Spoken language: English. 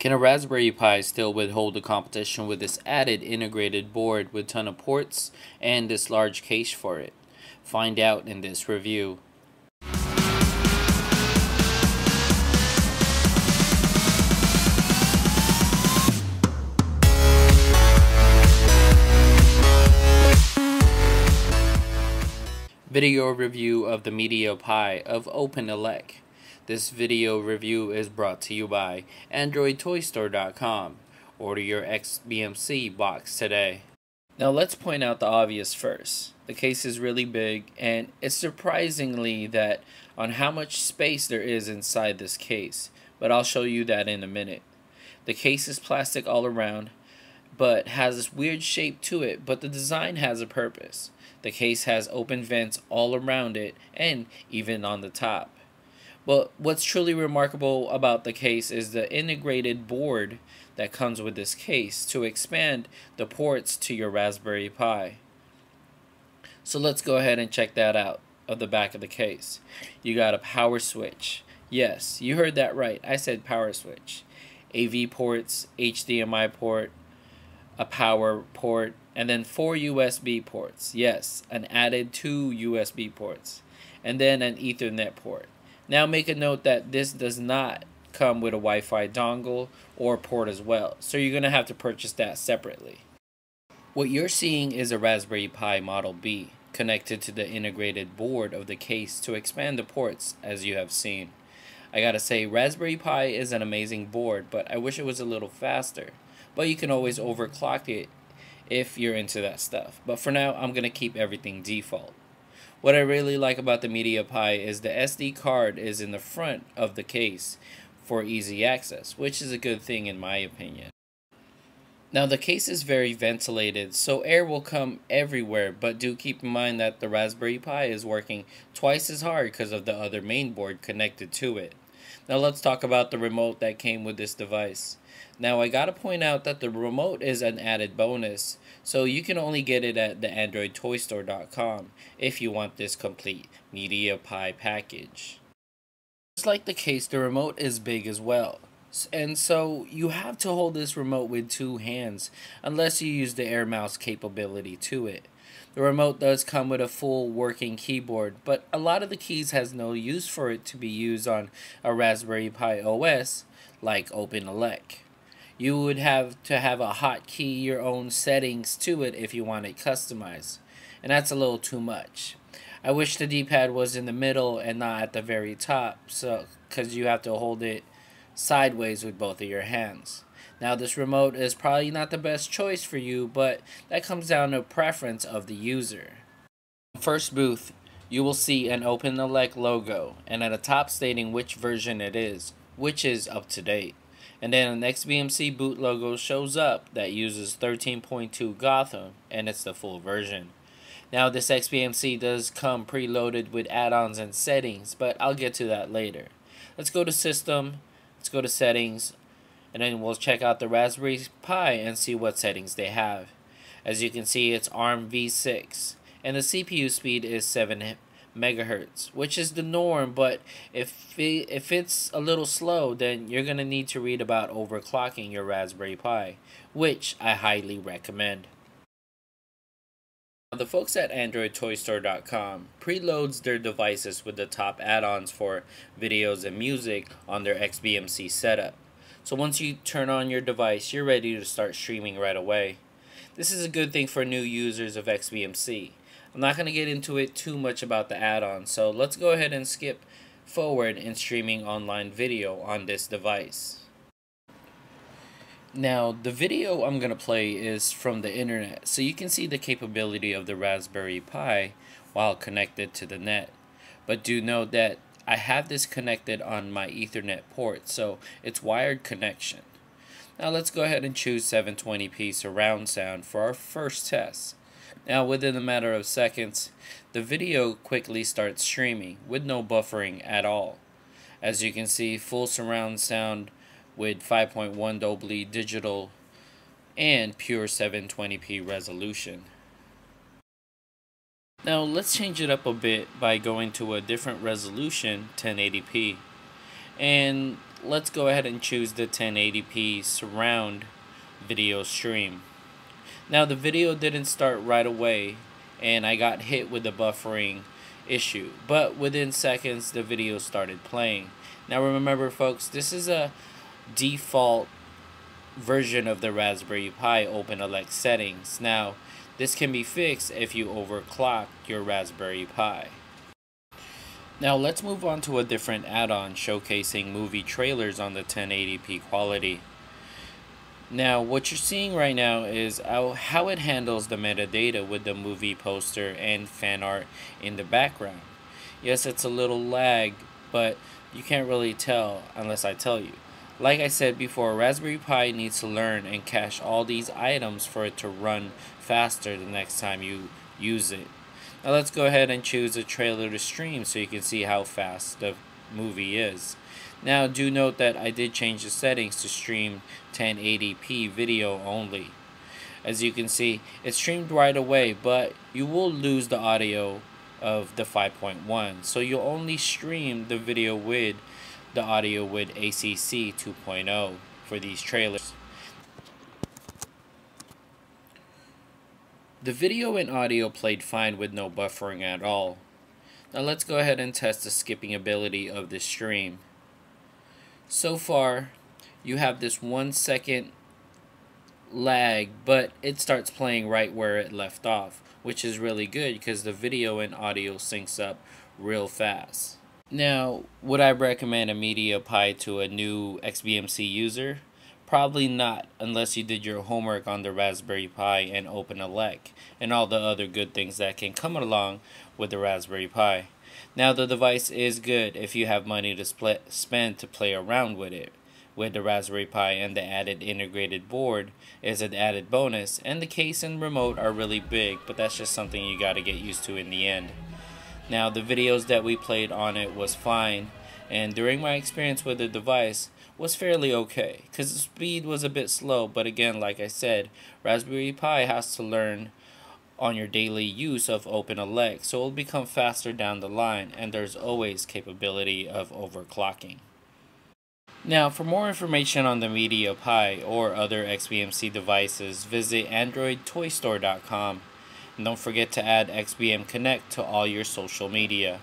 Can a Raspberry Pi still withhold the competition with this added integrated board with ton of ports and this large case for it? Find out in this review. Video review of the Media Pi of OpenELEC. This video review is brought to you by AndroidToyStore.com. Order your Xbmc box today. Now let's point out the obvious first. The case is really big, and it's surprisingly that on how much space there is inside this case, but I'll show you that in a minute. The case is plastic all around, but has this weird shape to it, but the design has a purpose. The case has open vents all around it and even on the top. But what's truly remarkable about the case is the integrated board that comes with this case to expand the ports to your Raspberry Pi. So let's go ahead and check that out of the back of the case. You got a power switch. Yes, you heard that right. I said power switch. AV ports, HDMI port, a power port, and then 4 USB ports. Yes, an added 2 USB ports, and then an Ethernet port. Now make a note that this does not come with a Wi-Fi dongle or port as well, so you're going to have to purchase that separately. What you're seeing is a Raspberry Pi Model B connected to the integrated board of the case to expand the ports, as you have seen. I gotta say, Raspberry Pi is an amazing board, but I wish it was a little faster. But you can always overclock it if you're into that stuff. But for now, I'm going to keep everything default. What I really like about the Media Pi is the SD card is in the front of the case for easy access, which is a good thing in my opinion. Now the case is very ventilated, so air will come everywhere, but do keep in mind that the Raspberry Pi is working twice as hard because of the other main board connected to it. Now let's talk about the remote that came with this device. Now I gotta point out that the remote is an added bonus, so you can only get it at the AndroidToyStore.com if you want this complete Media Pi package. Just like the case, the remote is big as well, and so you have to hold this remote with 2 hands unless you use the Air Mouse capability to it. The remote does come with a full working keyboard, but a lot of the keys has no use for it to be used on a Raspberry Pi OS like OpenELEC. You would have to have a hotkey your own settings to it if you want it customized, and that's a little too much. I wish the D-pad was in the middle and not at the very top, so because you have to hold it sideways with both of your hands. Now this remote is probably not the best choice for you, but that comes down to preference of the user. First booth, you will see an OpenELEC logo and at the top stating which version it is, which is up to date. And then an Xbmc boot logo shows up that uses 13.2 Gotham, and it's the full version. Now this Xbmc does come preloaded with add-ons and settings, but I'll get to that later. Let's go to System, let's go to Settings, and then we'll check out the Raspberry Pi and see what settings they have. As you can see, it's ARM v6, and the CPU speed is 7 megahertz, which is the norm, but if it's a little slow, then you're going to need to read about overclocking your Raspberry Pi, which I highly recommend. The folks at AndroidToyStore.com preloads their devices with the top add-ons for videos and music on their Xbmc setup. So once you turn on your device, you're ready to start streaming right away. This is a good thing for new users of Xbmc. I'm not going to get into it too much about the add-on, so let's go ahead and skip forward in streaming online video on this device. Now, the video I'm going to play is from the internet, so you can see the capability of the Raspberry Pi while connected to the net. But do note that I have this connected on my Ethernet port, so it's wired connection. Now let's go ahead and choose 720p surround sound for our first test. Now within a matter of seconds, the video quickly starts streaming with no buffering at all. As you can see, full surround sound with 5.1 Dolby Digital and pure 720p resolution. Now let's change it up a bit by going to a different resolution, 1080p. And let's go ahead and choose the 1080p surround video stream. Now the video didn't start right away and I got hit with the buffering issue, but within seconds the video started playing. Now remember folks, this is a default version of the Raspberry Pi OpenELEC settings. Now this can be fixed if you overclock your Raspberry Pi. Now let's move on to a different add-on showcasing movie trailers on the 1080p quality. Now what you're seeing right now is how it handles the metadata with the movie poster and fan art in the background. Yes, it's a little lag, but you can't really tell unless I tell you. Like I said before, Raspberry Pi needs to learn and cache all these items for it to run faster the next time you use it. Now let's go ahead and choose a trailer to stream so you can see how fast the movie is. Now do note that I did change the settings to stream 1080p video only. As you can see, it streamed right away, but you will lose the audio of the 5.1, so you'll only stream the video with the audio with ACC 2.0 for these trailers. The video and audio played fine with no buffering at all. Now let's go ahead and test the skipping ability of this stream. So far, you have this 1 second lag, but it starts playing right where it left off, which is really good because the video and audio syncs up real fast. Now, would I recommend a MediaPi to a new Xbmc user? Probably not, unless you did your homework on the Raspberry Pi and OpenELEC and all the other good things that can come along with the Raspberry Pi. Now the device is good if you have money to spend to play around with it. With the Raspberry Pi and the added integrated board is an added bonus, and the case and remote are really big, but that's just something you gotta get used to in the end. Now the videos that we played on it was fine, and during my experience with the device was fairly okay, because the speed was a bit slow, but again, like I said, Raspberry Pi has to learn on your daily use of OpenELEC, so it will become faster down the line, and there's always capability of overclocking. Now, for more information on the MediaPi or other Xbmc devices, visit AndroidToyStore.com, and don't forget to add XBM Connect to all your social media.